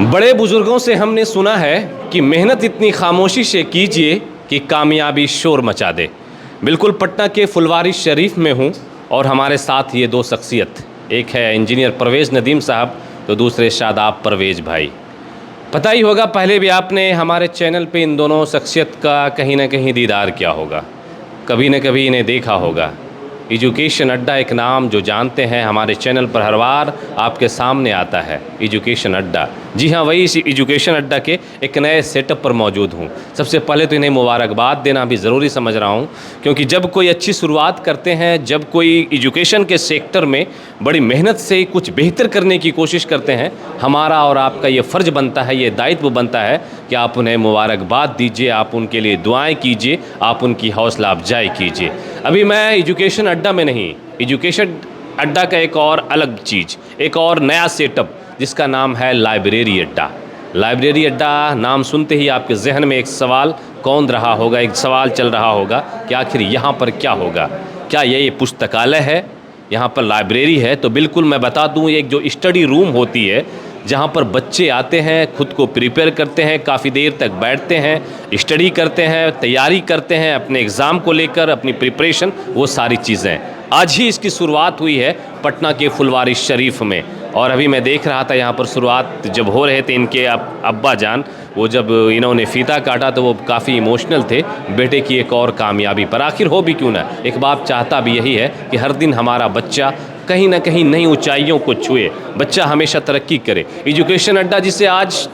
बड़े बुजुर्गों से हमने सुना है कि मेहनत इतनी खामोशी से कीजिए कि कामयाबी शोर मचा दे। बिल्कुल पटना के फुलवारी शरीफ में हूँ और हमारे साथ ये दो शख्सियत, एक है इंजीनियर परवेज़ नदीम साहब तो दूसरे शादाब परवेज़ भाई। पता ही होगा, पहले भी आपने हमारे चैनल पे इन दोनों शख्सियत का कहीं ना कहीं दीदार किया होगा, कभी न कभी इन्हें देखा होगा। एजुकेशन अड्डा एक नाम जो जानते हैं, हमारे चैनल पर हर बार आपके सामने आता है, एजुकेशन अड्डा। जी हाँ, वही इस एजुकेशन अड्डा के एक नए सेटअप पर मौजूद हूँ। सबसे पहले तो इन्हें मुबारकबाद देना भी ज़रूरी समझ रहा हूँ, क्योंकि जब कोई अच्छी शुरुआत करते हैं, जब कोई एजुकेशन के सेक्टर में बड़ी मेहनत से कुछ बेहतर करने की कोशिश करते हैं, हमारा और आपका ये फ़र्ज़ बनता है, ये दायित्व बनता है कि आप उन्हें मुबारकबाद दीजिए, आप उनके लिए दुआएँ कीजिए, आप उनकी हौसला अफजाई कीजिए। अभी मैं एजुकेशन अड्डा में नहीं, एजुकेशन अड्डा का एक और अलग चीज़, एक और नया सेटअप जिसका नाम है लाइब्रेरी अड्डा। लाइब्रेरी अड्डा नाम सुनते ही आपके जहन में एक सवाल कौन रहा होगा, एक सवाल चल रहा होगा कि आखिर यहाँ पर क्या होगा। क्या ये पुस्तकालय है, यहाँ पर लाइब्रेरी है? तो बिल्कुल मैं बता दूँ, एक जो स्टडी रूम होती है जहाँ पर बच्चे आते हैं, खुद को प्रिपेयर करते हैं, काफ़ी देर तक बैठते हैं, स्टडी करते हैं, तैयारी करते हैं अपने एग्ज़ाम को लेकर, अपनी प्रिपरेशन, वो सारी चीज़ें। आज ही इसकी शुरुआत हुई है पटना के फुलवारी शरीफ में। और अभी मैं देख रहा था यहाँ पर शुरुआत जब हो रहे थे, इनके अब्बा जान, वो जब इन्होंने फ़ीता काटा तो वो काफ़ी इमोशनल थे बेटे की एक और कामयाबी पर। आखिर हो भी क्यों ना, एक बाप चाहता भी यही है कि हर दिन हमारा बच्चा कहीं ना कहीं नई ऊंचाइयों को छुए, बच्चा हमेशा तरक्की करे। एजुकेशन अड्डा जिसे आज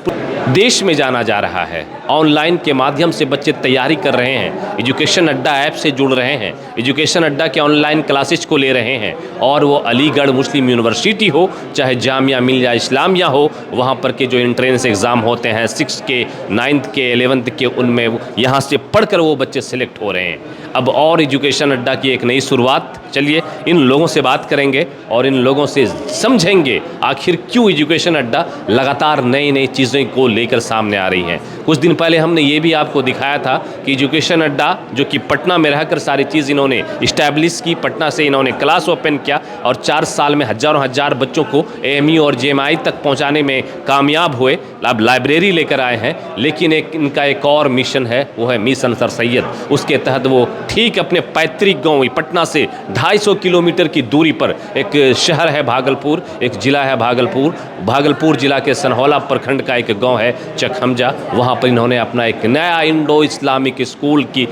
देश में जाना जा रहा है, ऑनलाइन के माध्यम से बच्चे तैयारी कर रहे हैं, एजुकेशन अड्डा ऐप से जुड़ रहे हैं, एजुकेशन अड्डा के ऑनलाइन क्लासेज को ले रहे हैं। और वो अलीगढ़ मुस्लिम यूनिवर्सिटी हो, चाहे जामिया मिलिया इस्लामिया हो, वहाँ पर के जो एंट्रेंस एग्ज़ाम होते हैं 6th के, 9th के, 11th के, उनमें यहाँ से पढ़कर वो बच्चे सिलेक्ट हो रहे हैं। अब और एजुकेशन अड्डा की एक नई शुरुआत। चलिए इन लोगों से बात करेंगे और इन लोगों से समझेंगे आखिर क्यों एजुकेशन अड्डा लगातार नई नई चीज़ों को लेकर सामने आ रही हैं। कुछ दिन पहले हमने ये भी आपको दिखाया था कि एजुकेशन अड्डा जो कि पटना में रहकर सारी चीज़ इन्होंने इस्टेब्लिश की, पटना से इन्होंने क्लास ओपन किया और 4 साल में हज़ारों हजार बच्चों को AMU और JMI तक पहुँचाने में कामयाब हुए। अब लाइब्रेरी लेकर आए हैं, लेकिन इनका एक और मिशन है, वो है मिशन सर सैयद। उसके तहत वो ठीक अपने पैतृक गाँव पटना से 250 किलोमीटर की दूरी पर एक शहर है भागलपुर, एक ज़िला है भागलपुर ज़िला के सनहौला प्रखंड का एक गांव है चकहमजा। वहां पर इन्होंने अपना एक नया इंडो इस्लामिक स्कूल की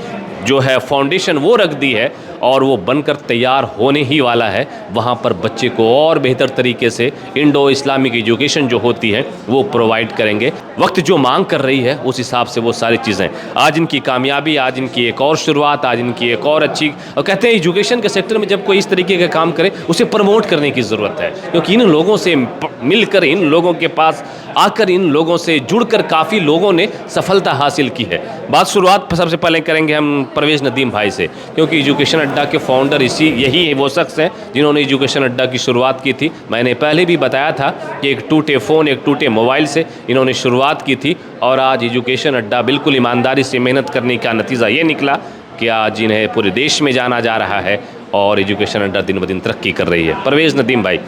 जो है फाउंडेशन वो रख दी है और वो बनकर तैयार होने ही वाला है। वहाँ पर बच्चे को और बेहतर तरीके से इंडो इस्लामिक एजुकेशन जो होती है वो प्रोवाइड करेंगे। वक्त जो मांग कर रही है उस हिसाब से वो सारी चीज़ें, आज इनकी कामयाबी, आज इनकी एक और शुरुआत, आज इनकी एक और अच्छी। और कहते हैं एजुकेशन के सेक्टर में जब कोई इस तरीके का काम करे उसे प्रमोट करने की ज़रूरत है, क्योंकि इन लोगों से मिलकर, इन लोगों के पास आकर, इन लोगों से जुड़कर काफ़ी लोगों ने सफलता हासिल की है। बात शुरुआत सबसे पहले करेंगे हम परवेज़ नदीम भाई से, क्योंकि एजुकेशन अड्डा के फाउंडर यही वो शख्स हैं जिन्होंने एजुकेशन अड्डा की शुरुआत की थी। मैंने पहले भी बताया था कि एक टूटे फ़ोन, एक टूटे मोबाइल से इन्होंने शुरुआत की थी और आज एजुकेशन अड्डा बिल्कुल ईमानदारी से मेहनत करने का नतीजा ये निकला कि आज इन्हें पूरे देश में जाना जा रहा है और एजुकेशन अड्डा दिन ब दिन तरक्की कर रही है। परवेज़ नदीम भाई,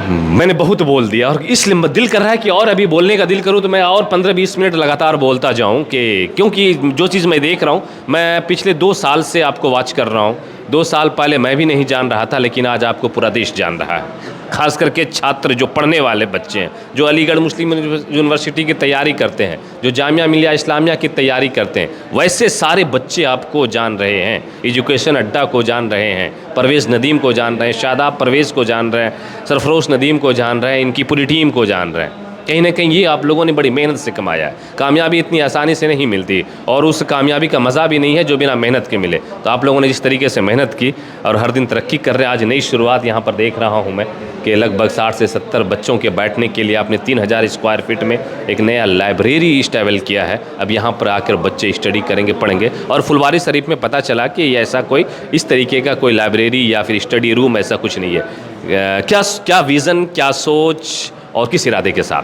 मैंने बहुत बोल दिया और इसलिए दिल कर रहा है कि और अभी बोलने का दिल करूं तो मैं और 15-20 मिनट लगातार बोलता जाऊं, कि क्योंकि जो चीज़ मैं देख रहा हूं, मैं पिछले 2 साल से आपको वॉच कर रहा हूं। 2 साल पहले मैं भी नहीं जान रहा था, लेकिन आज आपको पूरा देश जान रहा है। खास करके छात्र जो पढ़ने वाले बच्चे हैं, जो अलीगढ़ मुस्लिम यूनिवर्सिटी की तैयारी करते हैं, जो जामिया मिलिया इस्लामिया की तैयारी करते हैं, वैसे सारे बच्चे आपको जान रहे हैं, एजुकेशन अड्डा को जान रहे हैं, परवेज़ नदीम को जान रहे हैं, शादाब परवेज़ को जान रहे हैं, सरफरोश नदीम को जान रहे हैं, इनकी पूरी टीम को जान रहे हैं। कहीं ना कहीं ये आप लोगों ने बड़ी मेहनत से कमाया है। कामयाबी इतनी आसानी से नहीं मिलती और उस कामयाबी का मज़ा भी नहीं है जो बिना मेहनत के मिले। तो आप लोगों ने जिस तरीके से मेहनत की और हर दिन तरक्की कर रहे हैं, आज नई शुरुआत यहाँ पर देख रहा हूँ मैं कि लगभग 60 से 70 बच्चों के बैठने के लिए आपने 3000 स्क्वायर फीट में एक नया लाइब्रेरी इस्टेबल किया है। अब यहाँ पर आकर बच्चे स्टडी करेंगे, पढ़ेंगे। और फुलवारी शरीफ में पता चला कि ऐसा कोई इस तरीके का कोई लाइब्रेरी या फिर स्टडी रूम ऐसा कुछ नहीं है। क्या विज़न, क्या सोच और किस इरादे के साथ?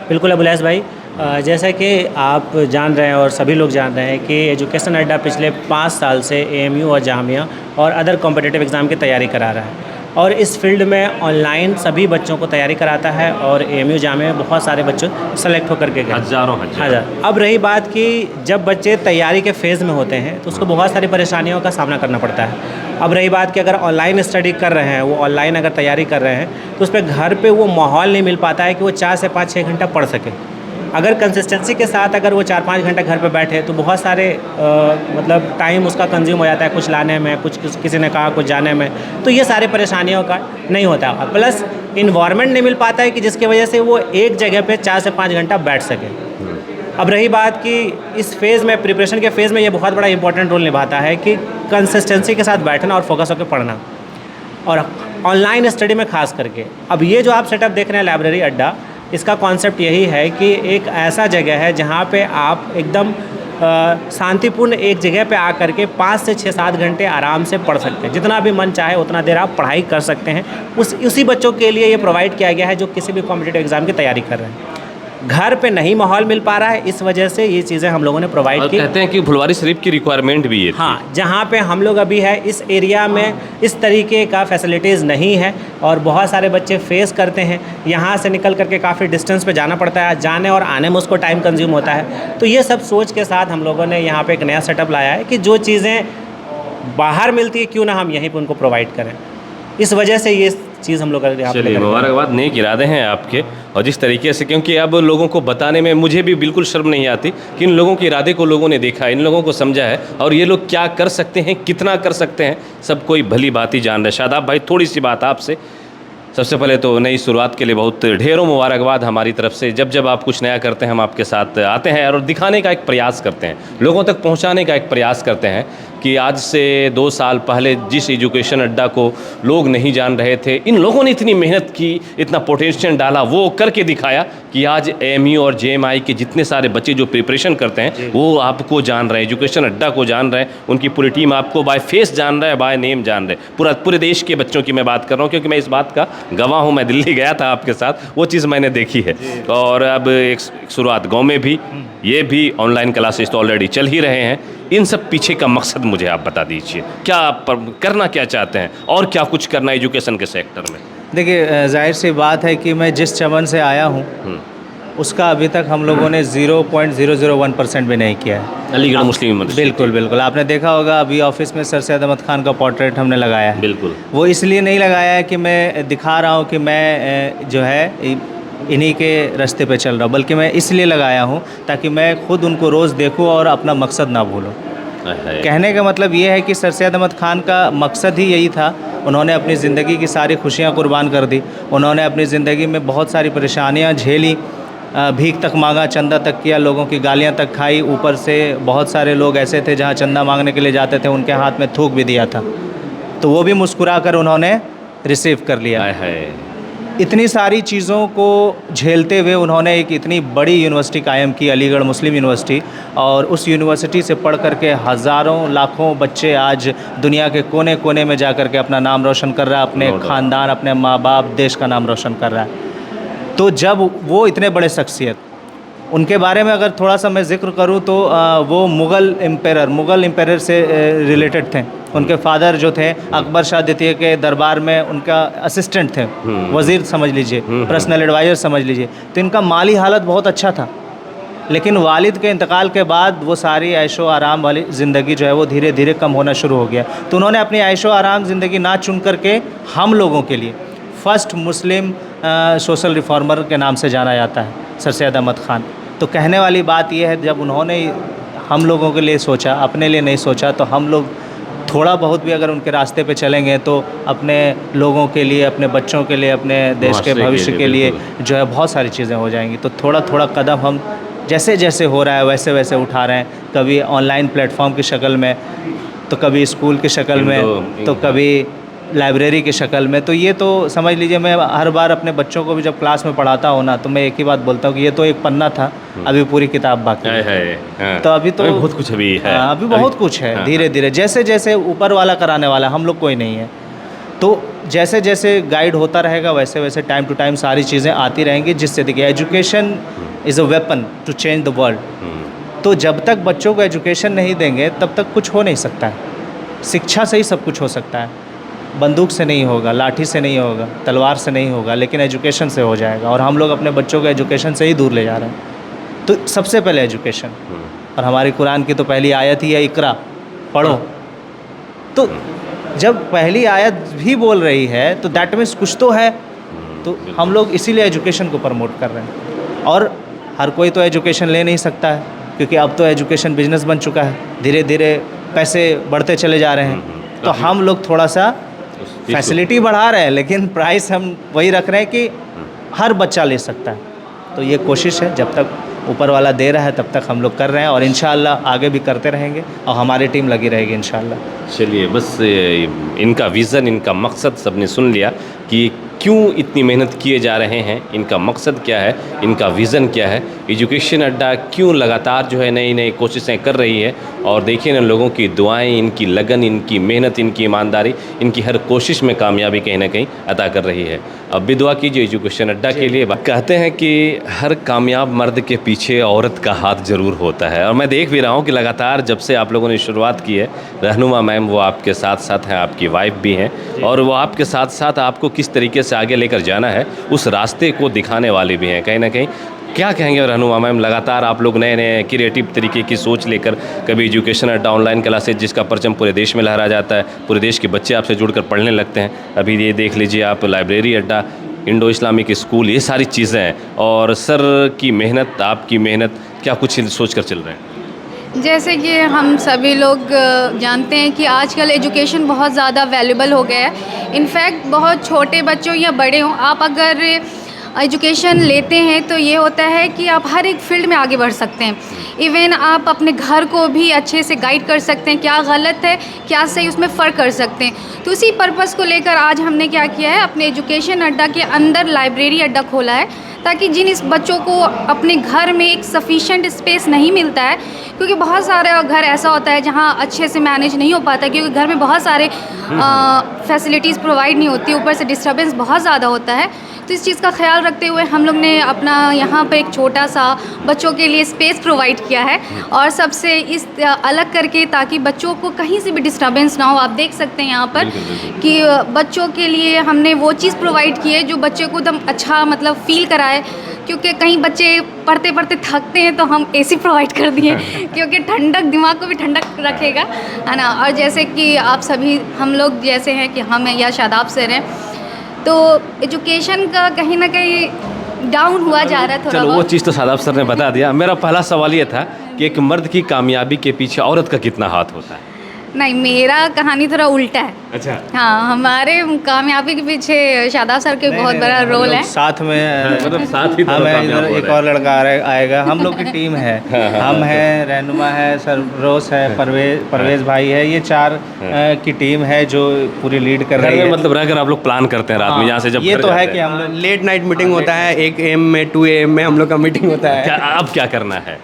बिल्कुल अबुलैस भाई, जैसा कि आप जान रहे हैं और सभी लोग जान रहे हैं कि एजुकेशन अड्डा पिछले 5 साल से AMU और जामिया और अदर कॉम्पिटिटिव एग्ज़ाम की तैयारी करा रहा है और इस फील्ड में ऑनलाइन सभी बच्चों को तैयारी कराता है और AMU जामे में बहुत सारे बच्चे सेलेक्ट होकर के गए। हज़ारों हज़ार। अब रही बात कि जब बच्चे तैयारी के फेज़ में होते हैं तो उसको बहुत सारी परेशानियों का सामना करना पड़ता है। अब रही बात कि अगर ऑनलाइन स्टडी कर रहे हैं, वो ऑनलाइन अगर तैयारी कर रहे हैं तो उस पर घर पे वो माहौल नहीं मिल पाता है कि वो 4 से 5-6 घंटा पढ़ सके। अगर कंसिस्टेंसी के साथ अगर वो 4-5 घंटा घर पे बैठे तो बहुत सारे मतलब टाइम उसका कंज्यूम हो जाता है, कुछ लाने में, कुछ किसी ने कहा कुछ जाने में, तो ये सारे परेशानियों का नहीं होता। प्लस इन्वायरमेंट नहीं मिल पाता है कि जिसकी वजह से वो एक जगह पे 4 से 5 घंटा बैठ सके। अब रही बात कि इस फेज़ में, प्रिपरेशन के फेज़ में, ये बहुत बड़ा इंपॉर्टेंट रोल निभाता है कि कंसिस्टेंसी के साथ बैठना और फोकस होकर पढ़ना, और ऑनलाइन स्टडी में खास करके। अब ये जो आप सेटअप देख रहे हैं लाइब्रेरी अड्डा, इसका कॉन्सेप्ट यही है कि एक ऐसा जगह है जहाँ पे आप एकदम शांतिपूर्ण एक जगह पे आकर के 5 से 6-7 घंटे आराम से पढ़ सकते हैं। जितना भी मन चाहे उतना देर आप पढ़ाई कर सकते हैं। उसी बच्चों के लिए ये प्रोवाइड किया गया है जो किसी भी कॉम्पिटिटिव एग्ज़ाम की तैयारी कर रहे हैं। घर पे नहीं माहौल मिल पा रहा है, इस वजह से ये चीज़ें हम लोगों ने प्रोवाइड की। कहते हैं कि फुलवारी शरीफ की रिक्वायरमेंट भी है। हाँ, जहाँ पे हम लोग अभी है इस एरिया में इस तरीके का फैसिलिटीज़ नहीं है और बहुत सारे बच्चे फेस करते हैं। यहाँ से निकल करके काफ़ी डिस्टेंस पे जाना पड़ता है, जाने और आने में उसको टाइम कंज्यूम होता है। तो ये सब सोच के साथ हम लोगों ने यहाँ पे एक नया सेटअप लाया है कि जो चीज़ें बाहर मिलती है क्यों ना हम यहीं पर उनको प्रोवाइड करें। इस वजह से ये चीज़ हम लोग चलिए, मुबारकबाद, नेक इरादे हैं आपके। और जिस तरीके से, क्योंकि अब लोगों को बताने में मुझे भी बिल्कुल शर्म नहीं आती कि इन लोगों के इरादे को लोगों ने देखा है, इन लोगों को समझा है, और ये लोग क्या कर सकते हैं, कितना कर सकते हैं, सब कोई भली बात ही जान रहे। शादाब भाई, थोड़ी सी बात आपसे। सबसे पहले तो नई शुरुआत के लिए बहुत ढेरों मुबारकबाद हमारी तरफ से। जब जब आप कुछ नया करते हैं हम आपके साथ आते हैं और दिखाने का एक प्रयास करते हैं, लोगों तक पहुंचाने का एक प्रयास करते हैं कि आज से 2 साल पहले जिस एजुकेशन अड्डा को लोग नहीं जान रहे थे, इन लोगों ने इतनी मेहनत की, इतना पोटेंशियल डाला, वो करके दिखाया कि आज AMU और JMI के जितने सारे बच्चे जो प्रिपरेशन करते हैं वो आपको जान रहे हैं, एजुकेशन अड्डा को जान रहे हैं, उनकी पूरी टीम आपको बाय फेस जान रहा है, बाय नेम जान रहे हैं। पूरे देश के बच्चों की मैं बात कर रहा हूँ, क्योंकि मैं इस बात का गवाह हूँ। मैं दिल्ली गया था आपके साथ, वो चीज़ मैंने देखी है। और अब एक शुरुआत गाँव में भी, ये भी ऑनलाइन क्लासेस तो ऑलरेडी चल ही रहे हैं। इन सब पीछे का मकसद मुझे आप बता दीजिए, क्या आप करना क्या चाहते हैं और क्या कुछ करना है एजुकेशन के सेक्टर में? देखिए, जाहिर सी बात है कि मैं जिस चमन से आया हूँ उसका अभी तक हम लोगों ने 0.001% भी नहीं किया है। अलीगढ़ मुस्लिम यूनिवर्सिटी। बिल्कुल बिल्कुल, आपने देखा होगा अभी ऑफिस में सर सैयद अहमद खान का पोर्ट्रेट हमने लगाया है। बिल्कुल, वो वो इसलिए नहीं लगाया है कि मैं दिखा रहा हूँ कि मैं जो है इन्हीं के रास्ते पे चल रहा हूँ, बल्कि मैं इसलिए लगाया हूँ ताकि मैं खुद उनको रोज़ देखूँ और अपना मकसद ना भूलूँ। कहने का मतलब ये है कि सर सैयद अहमद खान का मकसद ही यही था। उन्होंने अपनी ज़िंदगी की सारी खुशियाँ कुर्बान कर दी। उन्होंने अपनी ज़िंदगी में बहुत सारी परेशानियाँ झेली, भीख तक मांगा, चंदा तक किया, लोगों की गालियाँ तक खाई। ऊपर से बहुत सारे लोग ऐसे थे जहाँ चंदा मांगने के लिए जाते थे उनके हाथ में थूक भी दिया था, तो वो भी मुस्कुरा कर उन्होंने रिसीव कर लिया। इतनी सारी चीज़ों को झेलते हुए उन्होंने एक इतनी बड़ी यूनिवर्सिटी कायम की, अलीगढ़ मुस्लिम यूनिवर्सिटी, और उस यूनिवर्सिटी से पढ़ कर के हज़ारों लाखों बच्चे आज दुनिया के कोने कोने में जा कर के अपना नाम रोशन कर रहा है, अपने ख़ानदान, अपने माँ बाप, देश का नाम रोशन कर रहा है। तो जब वो इतने बड़े शख्सियत, उनके बारे में अगर थोड़ा सा मैं ज़िक्र करूँ तो वो मुग़ल एम्पायर से रिलेटेड थे। उनके फादर जो थे अकबर शाह द्वितीय के दरबार में उनका असिस्टेंट थे, वज़ीर समझ लीजिए, पर्सनल एडवाइज़र समझ लीजिए। तो इनका माली हालत बहुत अच्छा था, लेकिन वालिद के इंतकाल के बाद वो सारी ऐशो आराम वाली ज़िंदगी जो है वो धीरे धीरे कम होना शुरू हो गया। तो उन्होंने अपनी ऐशो आराम ज़िंदगी ना चुन करके हम लोगों के लिए फ़र्स्ट मुस्लिम सोशल रिफॉर्मर के नाम से जाना जाता है, सर सैयद अहमद ख़ान। तो कहने वाली बात यह है, जब उन्होंने हम लोगों के लिए सोचा, अपने लिए नहीं सोचा, तो हम लोग थोड़ा बहुत भी अगर उनके रास्ते पे चलेंगे तो अपने लोगों के लिए, अपने बच्चों के लिए, अपने देश के भविष्य के लिए जो है बहुत सारी चीज़ें हो जाएंगी। तो थोड़ा थोड़ा कदम हम जैसे जैसे हो रहा है वैसे वैसे उठा रहे हैं, कभी ऑनलाइन प्लेटफॉर्म की शक्ल में, तो कभी स्कूल की शक्ल में, तो कभी लाइब्रेरी की शक्ल में। तो ये तो समझ लीजिए, मैं हर बार अपने बच्चों को भी जब क्लास में पढ़ाता हूँ ना, तो मैं एक ही बात बोलता हूँ कि ये तो एक पन्ना था, अभी पूरी किताब बाकी है। तो अभी तो बहुत कुछ अभी है, अभी बहुत कुछ है। धीरे धीरे जैसे जैसे ऊपर वाला कराने वाला, हम लोग कोई नहीं है। तो जैसे जैसे गाइड होता रहेगा वैसे वैसे टाइम टू टाइम सारी चीज़ें आती रहेंगी, जिससे देखिए education is a weapon to change the world. तो जब तक बच्चों को एजुकेशन नहीं देंगे तब तक कुछ हो नहीं सकता है। शिक्षा से ही सब कुछ हो सकता है। बंदूक से नहीं होगा, लाठी से नहीं होगा, तलवार से नहीं होगा, लेकिन एजुकेशन से हो जाएगा। और हम लोग अपने बच्चों को एजुकेशन से ही दूर ले जा रहे हैं। तो सबसे पहले एजुकेशन, और हमारी कुरान की तो पहली आयत ही है इकरा, पढ़ो। तो जब पहली आयत भी बोल रही है तो दैट मीन्स कुछ तो है। तो हम लोग इसीलिए एजुकेशन को प्रमोट कर रहे हैं। और हर कोई तो एजुकेशन ले नहीं सकता है, क्योंकि अब तो एजुकेशन बिजनेस बन चुका है, धीरे धीरे पैसे बढ़ते चले जा रहे हैं। तो हम लोग थोड़ा सा फैसिलिटी बढ़ा रहे हैं, लेकिन प्राइस हम वही रख रहे हैं कि हर बच्चा ले सकता है। तो ये कोशिश है, जब तक ऊपर वाला दे रहा है तब तक हम लोग कर रहे हैं, और इंशाल्लाह आगे भी करते रहेंगे, और हमारी टीम लगी रहेगी इंशाल्लाह। चलिए, बस इनका विज़न, इनका मकसद सबने सुन लिया कि क्यों इतनी मेहनत किए जा रहे हैं, इनका मकसद क्या है, इनका विज़न क्या है। एजुकेशन अड्डा क्यों लगातार जो है नई नई कोशिशें कर रही है, और देखिए ना लोगों की दुआएं, इनकी लगन, इनकी मेहनत, इनकी ईमानदारी, इनकी हर कोशिश में कामयाबी कहीं ना कहीं अता कर रही है। अब भी दुआ कीजिए एजुकेशन अड्डा के लिए। कहते हैं कि हर कामयाब मर्द के पीछे औरत का हाथ ज़रूर होता है, और मैं देख भी रहा हूँ कि लगातार जब से आप लोगों ने शुरुआत की है, रहनुमा मैम वो आपके साथ साथ हैं, आपकी वाइफ भी हैं, और वो आपके साथ साथ आपको किस तरीके से आगे लेकर जाना है उस रास्ते को दिखाने वाले भी हैं कहीं ना कहीं। क्या कहेंगे रहनुमा मैम, लगातार आप लोग नए नए क्रिएटिव तरीके की सोच लेकर, कभी एजुकेशन अड्डा ऑनलाइन क्लासेज जिसका परचम पूरे देश में लहरा जाता है, पूरे देश के बच्चे आपसे जुड़कर पढ़ने लगते हैं। अभी ये देख लीजिए आप, लाइब्रेरी अड्डा, इंडो इस्लामिक स्कूल, ये सारी चीज़ें हैं, और सर की मेहनत, आपकी मेहनत, क्या कुछ सोच कर चल रहे हैं? जैसे कि हम सभी लोग जानते हैं कि आजकल एजुकेशन बहुत ज़्यादा वैल्यूबल हो गया है। इनफैक्ट बहुत छोटे बच्चों या बड़े हों, आप अगर एजुकेशन लेते हैं तो ये होता है कि आप हर एक फील्ड में आगे बढ़ सकते हैं। इवन आप अपने घर को भी अच्छे से गाइड कर सकते हैं, क्या गलत है क्या सही, उसमें फ़र्क कर सकते हैं। तो उसी पर्पज़ को लेकर आज हमने क्या किया है, अपने एजुकेशन अड्डा के अंदर लाइब्रेरी अड्डा खोला है, ताकि जिन इस बच्चों को अपने घर में एक सफिशेंट स्पेस नहीं मिलता है, क्योंकि बहुत सारे घर ऐसा होता है जहाँ अच्छे से मैनेज नहीं हो पाता, क्योंकि घर में बहुत सारे फैसिलिटीज़ प्रोवाइड नहीं होती, ऊपर से डिस्टर्बेंस बहुत ज़्यादा होता है। तो इस चीज़ का ख्याल रखते हुए हम लोग ने अपना यहाँ पे एक छोटा सा बच्चों के लिए स्पेस प्रोवाइड किया है, और सबसे इस अलग करके, ताकि बच्चों को कहीं से भी डिस्टर्बेंस ना हो। आप देख सकते हैं यहाँ पर कि बच्चों के लिए हमने वो चीज़ प्रोवाइड की है जो बच्चे को एकदम अच्छा मतलब फ़ील कराए, क्योंकि कहीं बच्चे पढ़ते पढ़ते थकते हैं तो हम एसी प्रोवाइड कर दिए क्योंकि ठंडक, दिमाग को भी ठंडक रखेगा, है ना। और जैसे कि आप सभी, हम लोग जैसे हैं कि हम या शादाब सर हैं, तो एजुकेशन का कहीं ना कहीं डाउन हुआ जा रहा है थोड़ा। चलो, वो चीज़ तो शादाब सर ने बता दिया। मेरा पहला सवाल ये था कि एक मर्द की कामयाबी के पीछे औरत का कितना हाथ होता है? नहीं, मेरा कहानी थोड़ा उल्टा है। अच्छा। हाँ, हमारे कामयाबी के पीछे शादाब सर के बहुत बड़ा रोल है। साथ में मतलब साथ ही तो हमें कामयाब इधर हो एक रहे हैं। और लड़का आएगा, हम लोग की टीम है। हम हैं, रहनुमा है, सररोस है, परवेज भाई है, ये 4 की टीम है जो पूरी लीड कर घर रही में है। मतलब रहकर आप लोग प्लान करते हैं रात में, यहाँ से जब ये घर तो है जाते कि हैं। हम लोग लेट नाइट मीटिंग होता है, 1 AM में 2 AM में हम लोग का मीटिंग होता है। क्या अब क्या करना है,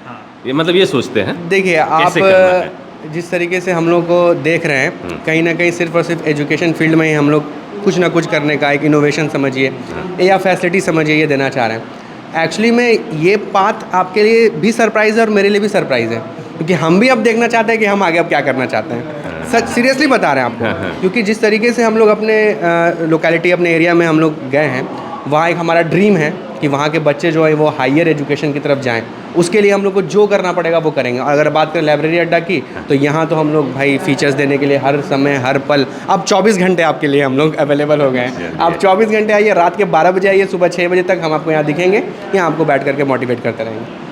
ये मतलब ये सोचते हैं। देखिए कैसे करना है? आप जिस तरीके से हम लोग को देख रहे हैं, कहीं ना कहीं सिर्फ और सिर्फ एजुकेशन फील्ड में ही हम लोग कुछ ना कुछ करने का एक इनोवेशन समझिए या फैसिलिटी समझिए, ये देना चाह रहे हैं। एक्चुअली में ये बात आपके लिए भी सरप्राइज़ है और मेरे लिए भी सरप्राइज़ है, क्योंकि हम भी अब देखना चाहते हैं कि हम आगे अब क्या करना चाहते हैं। सच सीरियसली बता रहे हैं आपको, क्योंकि जिस तरीके से हम लोग अपने लोकेलिटी, अपने एरिया में हम लोग गए हैं, वहाँ एक हमारा ड्रीम है कि वहाँ के बच्चे जो है वो हायर एजुकेशन की तरफ जाएं। उसके लिए हम लोग को जो करना पड़ेगा वो करेंगे। और अगर बात करें लाइब्रेरी अड्डा की, तो यहाँ तो हम लोग भाई फीचर्स देने के लिए हर समय हर पल, अब 24 घंटे आपके लिए हम लोग अवेलेबल हो गए हैं। आप 24 घंटे आइए, रात के 12 बजे आइए, सुबह 6 बजे तक हम आपको यहाँ दिखेंगे, यहाँ आपको बैठ करके मोटिवेट करते रहेंगे।